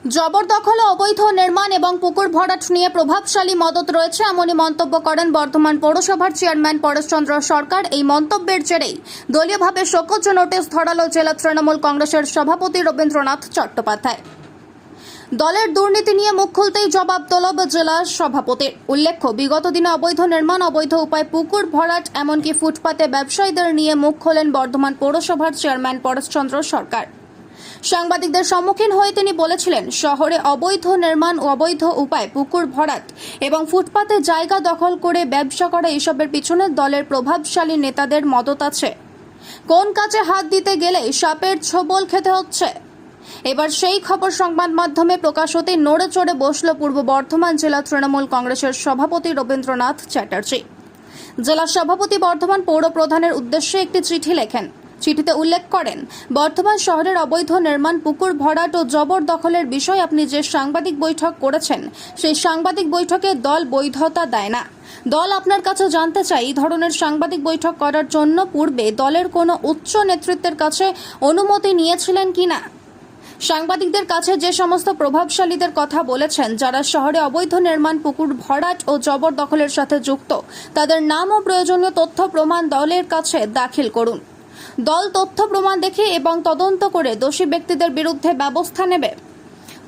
জবরদখল, অবৈধ নির্মাণ এবং পুকুর ভরাট নিয়ে প্রভাবশালী মদত রয়েছে এমনই মন্তব্য করেন বর্ধমান পৌরসভার চেয়ারম্যান পরেশচন্দ্র সরকার। এই মন্তব্যের জেরেই দলীয়ভাবে শোকজ নোটিশ ধরালো জেলা তৃণমূল কংগ্রেসের সভাপতি রবীন্দ্রনাথ চট্টোপাধ্যায়। দলের দুর্নীতি নিয়ে মুখ খুলতেই জবাব তলব জেলা সভাপতির। উল্লেখ্য, বিগত দিনে অবৈধ নির্মাণ, অবৈধ উপায় পুকুর ভরাট এমনকি ফুটপাতে ব্যবসায়ীদের নিয়ে মুখ খোলেন বর্ধমান পৌরসভার চেয়ারম্যান পরেশচন্দ্র সরকার। সাংবাদিকদের সম্মুখীন হয়ে তিনি বলেছিলেন, শহরে অবৈধ নির্মাণ ও অবৈধ উপায় পুকুর ভরাট এবং ফুটপাতে জায়গা দখল করে ব্যবসা করা এসবের পিছনে দলের প্রভাবশালী নেতাদের মদত আছে। কোন কাজে হাত দিতে গেলে সাপের ছোবল খেতে হচ্ছে। এবার সেই খবর সংবাদ মাধ্যমে প্রকাশ হতে নড়ে চড়ে বসল পূর্ব বর্ধমান জেলা তৃণমূল কংগ্রেসের সভাপতি রবীন্দ্রনাথ চ্যাটার্জি। জেলা সভাপতি বর্ধমান পৌর প্রধানের উদ্দেশ্যে একটি চিঠি লেখেন। চিঠিতে উল্লেখ করেন, বর্ধমান শহরের অবৈধ নির্মাণ, পুকুর ভরাট ও জবরদখলের বিষয় আপনি যে সাংবাদিক বৈঠক করেছেন, সেই সাংবাদিক বৈঠকে দল বৈধতা দেয় না। দল আপনার কাছে জানতে চাই, এই ধরনের সাংবাদিক বৈঠক করার জন্য পূর্বে দলের কোনো উচ্চ নেতৃত্বের কাছে অনুমতি নিয়েছিলেন কিনা। সাংবাদিকদের কাছে যে সমস্ত প্রভাবশালীদের কথা বলেছেন, যারা শহরে অবৈধ নির্মাণ, পুকুর ভরাট ও জবরদখলের সাথে যুক্ত, তাদের নাম ও প্রয়োজনীয় তথ্য প্রমাণ দলের কাছে দাখিল করুন। দল তথ্য প্রমাণ দেখে এবং তদন্ত করে দোষী ব্যক্তিদের বিরুদ্ধে ব্যবস্থা নেবে।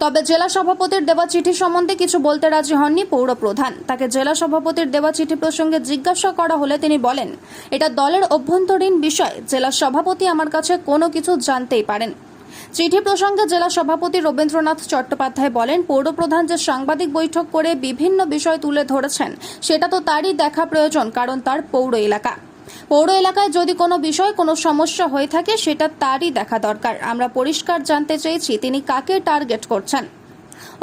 তবে জেলা সভাপতির দেওয়া চিঠি সম্বন্ধে কিছু বলতে রাজি হননি পৌর প্রধান। তাকে জেলা সভাপতির দেওয়া চিঠি প্রসঙ্গে জিজ্ঞাসা করা হলে তিনি বলেন, এটা দলের অভ্যন্তরীণ বিষয়, জেলা সভাপতি আমার কাছে কোনো কিছু জানতেই পারেন। চিঠি প্রসঙ্গে জেলা সভাপতি রবীন্দ্রনাথ চট্টোপাধ্যায় বলেন, পৌর প্রধান যে সাংবাদিক বৈঠক করে বিভিন্ন বিষয় তুলে ধরেছেন, সেটা তো তারই দেখা প্রয়োজন, কারণ তার পৌর এলাকা। পৌর এলাকায় যদি কোনো বিষয়, কোনো সমস্যা হয়ে থাকে, সেটা তারই দেখা দরকার। আমরা পরিষ্কার জানতে চেয়েছি তিনি কাকে টার্গেট করছেন।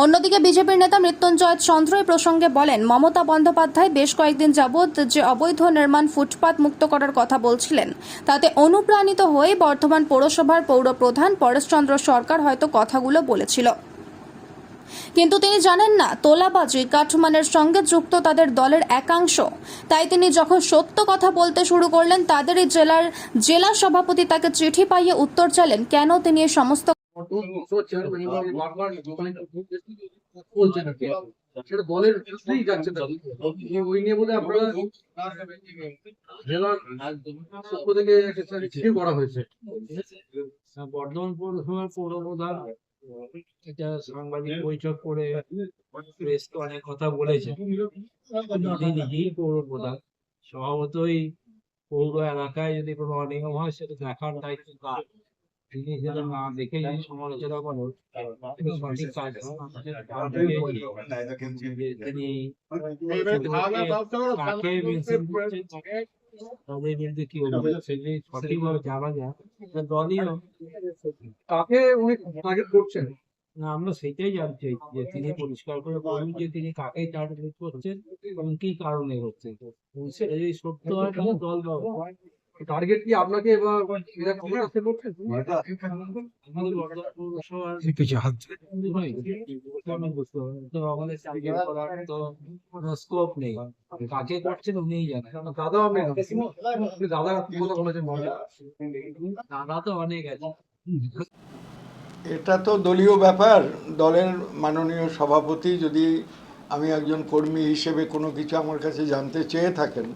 অন্যদিকে বিজেপির নেতা মৃত্যুঞ্জয় চন্দ্র এই প্রসঙ্গে বলেন, মমতা বন্দ্যোপাধ্যায় বেশ কয়েকদিন যাবৎ যে অবৈধ নির্মাণ, ফুটপাত মুক্ত করার কথা বলছিলেন, তাতে অনুপ্রাণিত হয়ে বর্ধমান পৌরসভার পৌর প্রধান পরেশচন্দ্র সরকার হয়তো কথাগুলো বলেছিল। কিন্তু তিনি জানেন না, তোলাবাজি, কাটমানের সঙ্গে যুক্ত তাদের দলের একাংশ। তাই তিনি যখন সত্য কথা বলতে শুরু করলেন, তাদেরই জেলা সভাপতি তাকে চিঠি পাইয়ে উত্তর চাইলেন কেন তিনি এই সমস্ত সেটা দলের যাচ্ছে না। ওই নিয়ে বোধহয় আপনারা জেলার পক্ষ থেকে চিঠি করা হয়েছে। বর্ধমান পৌরসভার পৌর প্রধান এটা সাংবাদিক বৈঠক করে প্রেসকে অনেক কথা বলেছে। নিজেই পৌর প্রধান, স্বভাবতই পৌর এলাকায় যদি কোনো অনিয়ম হয় সেটা দেখার দায়িত্ব কার। তিনি যেটা না দেখে যদি সমালোচনা করেন, সঠিক কাজ তিনি কাকে মেনশন করছেন, তাদের বিরুদ্ধে কি অভিযোগ, সেগুলি সঠিকভাবে জানা যায়। দলীয় কাকে উনি টার্গেট করছেন? না, আমরা সেটাই জানতে চাইছি যে তিনি পরিষ্কার করে বলুন যে তিনি কাকে টার্গেট করছেন এবং কি কারণে হচ্ছেন। সেটা যদি সত্য হয় তাহলে দল টার্গেট কি আপনাকে বা করছেন? আমাদের বর্ধমান পৌরসভার তো আমাদের টার্গেট করার তো কোনো স্কোপ নেই। কাকে করছেন উনিই জানেন। দাদা আপনি দাদা কথা বলেছেন, দাদা তো অনেক আছে। এটা তো দলীয় ব্যাপার। দলের মাননীয় সভাপতি যদি আমি একজন কর্মী হিসেবে কোনো কিছু আমার কাছে জানতে চেয়ে থাকেন,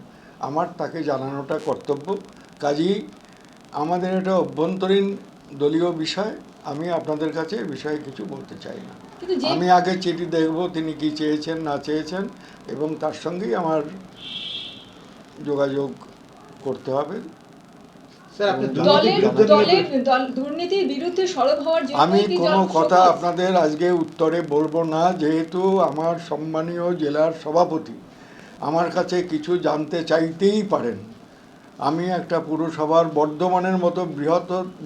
আমার তাকে জানানোটা কর্তব্য। কাজেই আমাদের এটা অভ্যন্তরীণ দলীয় বিষয়, আমি আপনাদের কাছে এ বিষয়ে কিছু বলতে চাই না। আমি আগে চিঠি দেখব তিনি কি চেয়েছেন না চেয়েছেন, এবং তার সঙ্গেই আমার যোগাযোগ করতে হবে। আমি কোনো কথা আপনাদের আজকে উত্তরে বলবো না, যেহেতু আমার সম্মানীয় জেলার সভাপতি আমার কাছে কিছু জানতে চাইতেই পারেন। আমি একটা পুরসভার, বর্ধমানের মতো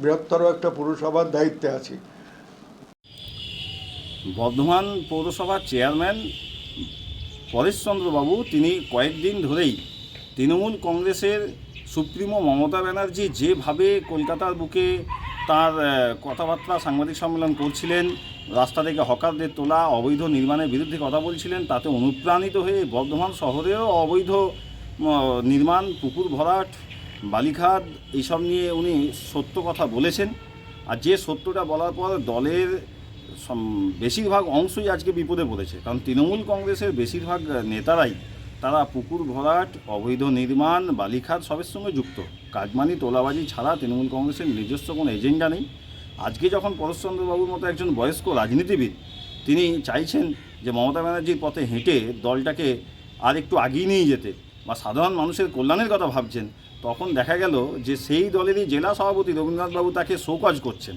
বৃহত্তর একটা পুরসভার দায়িত্বে আছি। বর্ধমান পৌরসভার চেয়ারম্যান পরেশচন্দ্রবাবু তিনি কয়েকদিন ধরেই তৃণমূল কংগ্রেসের সুপ্রিমো মমতা ব্যানার্জি যেভাবে কলকাতার বুকে তার কথাবার্তা, সাংবাদিক সম্মেলন করছিলেন, রাস্তা থেকে হকারদের তোলা, অবৈধ নির্মাণের বিরুদ্ধে কথা বলছিলেন, তাতে অনুপ্রাণিত হয়ে বর্ধমান শহরেও অবৈধ নির্মাণ, পুকুর ভরাট, বালিখাত এইসব নিয়ে উনি সত্য কথা বলেছেন। আর যে সত্যটা বলার পর দলের বেশিরভাগ অংশই আজকে বিপদে পড়েছে। কারণ তৃণমূল কংগ্রেসের বেশিরভাগ নেতারাই তারা পুকুর ভরাট, অবৈধ নির্মাণ, বালিখাত সবের সঙ্গে যুক্ত। কাটমানি তোলাবাজি ছাড়া তৃণমূল কংগ্রেসের নিজস্ব কোনো এজেন্ডা নেই। আজকে যখন পরেশচন্দ্রবাবুর মতো একজন বয়স্ক রাজনীতিবিদ তিনি চাইছেন যে মমতা ব্যানার্জির পথে হেঁটে দলটাকে আর একটু এগিয়ে নিয়ে যেতে বা সাধারণ মানুষের কল্যাণের কথা ভাবছেন, তখন দেখা গেল যে সেই দলেরই জেলা সভাপতি রবীন্দ্রনাথবাবু তাকে শোকজ করছেন।